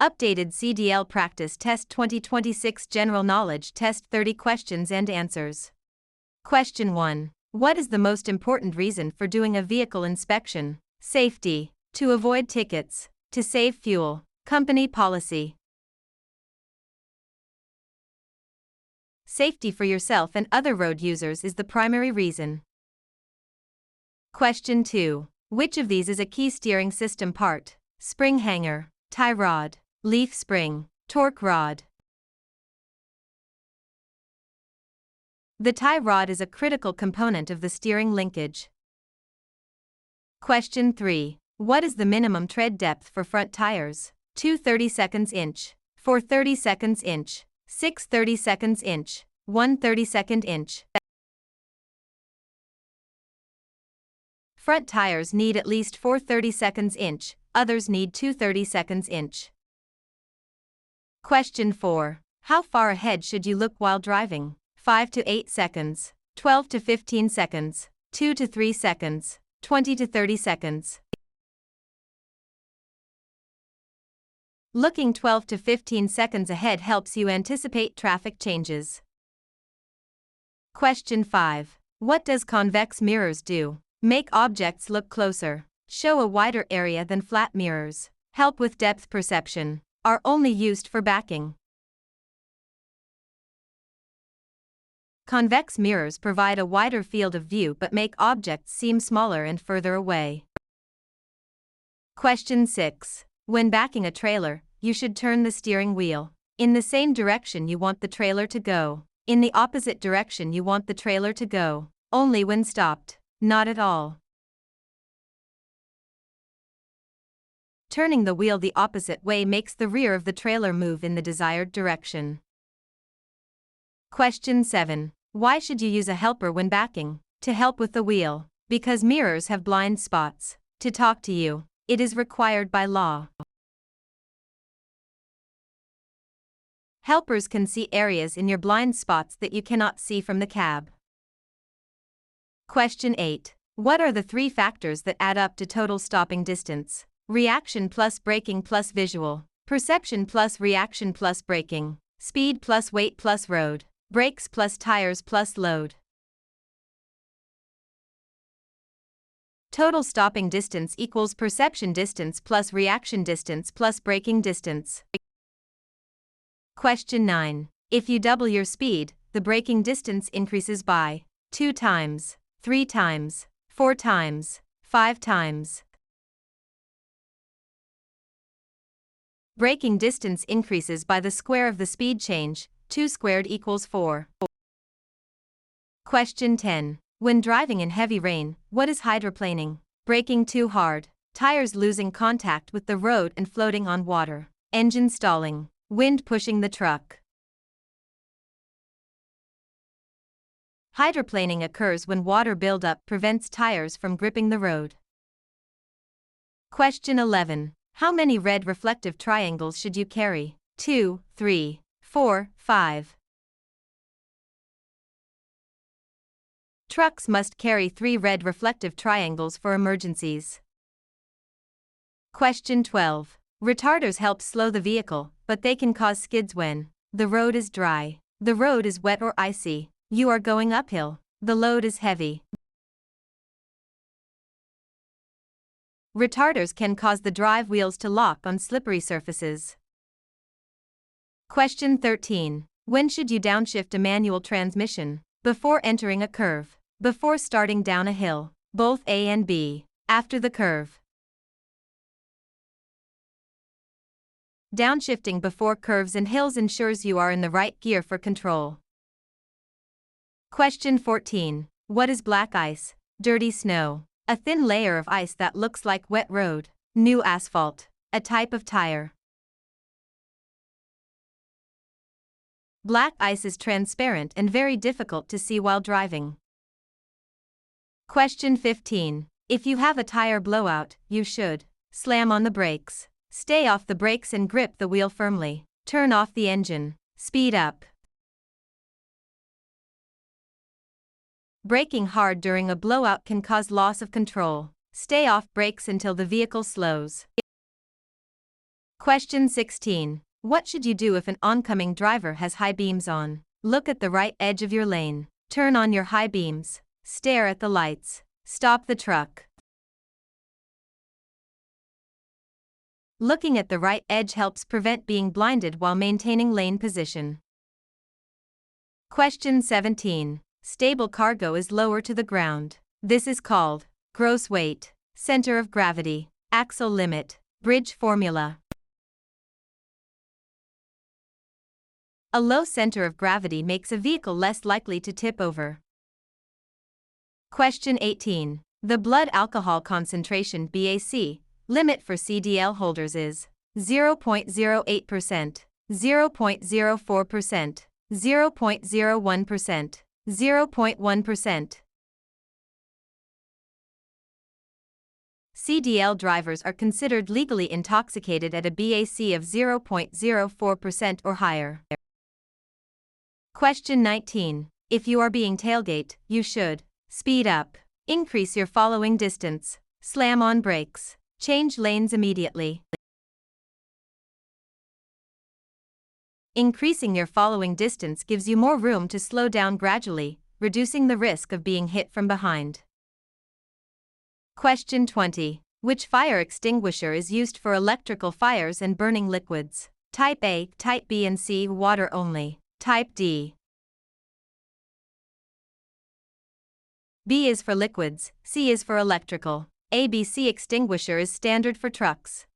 Updated CDL Practice Test 2026 General Knowledge Test 30 Questions and Answers. Question 1. What is the most important reason for doing a vehicle inspection? Safety. To avoid tickets. To save fuel. Company policy. Safety for yourself and other road users is the primary reason. Question 2. Which of these is a key steering system part? Spring hanger, tie rod, leaf spring, torque rod. The tie rod is a critical component of the steering linkage. Question 3. What is the minimum tread depth for front tires? 2 32 inch, 4 32 inch, 6 32 inch, 1 32 inch. Front tires need at least 4 32 inch, others need 2 32 inch. Question 4. How far ahead should you look while driving? 5 to 8 seconds, 12 to 15 seconds, 2 to 3 seconds, 20 to 30 seconds. Looking 12 to 15 seconds ahead helps you anticipate traffic changes. Question 5. What does convex mirrors do? Make objects look closer, show a wider area than flat mirrors, help with depth perception, are only used for backing. Convex mirrors provide a wider field of view but make objects seem smaller and further away. Question 6. When backing a trailer, you should turn the steering wheel in the same direction you want the trailer to go, in the opposite direction you want the trailer to go, only when stopped, not at all. Turning the wheel the opposite way makes the rear of the trailer move in the desired direction. Question 7. Why should you use a helper when backing? To help with the wheel, because mirrors have blind spots. To talk to you, it is required by law. Helpers can see areas in your blind spots that you cannot see from the cab. Question 8. What are the 3 factors that add up to total stopping distance? Reaction plus braking plus visual, perception plus reaction plus braking, speed plus weight plus road, brakes plus tires plus load. Total stopping distance equals perception distance plus reaction distance plus braking distance. Question 9. If you double your speed, the braking distance increases by 2 times, 3 times, 4 times, 5 times. Braking distance increases by the square of the speed change, 2 squared equals 4. Question 10. When driving in heavy rain, what is hydroplaning? Braking too hard, tires losing contact with the road and floating on water, engine stalling, wind pushing the truck. Hydroplaning occurs when water buildup prevents tires from gripping the road. Question 11. How many red reflective triangles should you carry? 2, 3, 4, 5. Trucks must carry 3 red reflective triangles for emergencies. Question 12. Retarders help slow the vehicle, but they can cause skids when the road is dry, the road is wet or icy, you are going uphill, the load is heavy. Retarders can cause the drive wheels to lock on slippery surfaces. Question 13. When should you downshift a manual transmission? Before entering a curve, before starting down a hill, both A and B, after the curve. Downshifting before curves and hills ensures you are in the right gear for control. Question 14. What is black ice? Dirty snow. A thin layer of ice that looks like wet road. New asphalt. A type of tire. Black ice is transparent and very difficult to see while driving. Question 15. If you have a tire blowout, you should slam on the brakes, stay off the brakes and grip the wheel firmly, turn off the engine, speed up. Braking hard during a blowout can cause loss of control. Stay off brakes until the vehicle slows. Question 16. What should you do if an oncoming driver has high beams on? Look at the right edge of your lane. Turn on your high beams. Stare at the lights. Stop the truck. Looking at the right edge helps prevent being blinded while maintaining lane position. Question 17. Stable cargo is lower to the ground. This is called gross weight, center of gravity, axle limit, bridge formula. A low center of gravity makes a vehicle less likely to tip over. Question 18. The blood alcohol concentration (BAC) limit for CDL holders is 0.08%, 0.04%, 0.01%, 0.1%. CDL drivers are considered legally intoxicated at a BAC of 0.04% or higher. Question 19. If you are being tailgated, you should speed up, increase your following distance, slam on brakes, change lanes immediately. Increasing your following distance gives you more room to slow down gradually, reducing the risk of being hit from behind. Question 20. Which fire extinguisher is used for electrical fires and burning liquids? Type A, Type B and C, water only. Type D. B is for liquids, C is for electrical. ABC extinguisher is standard for trucks.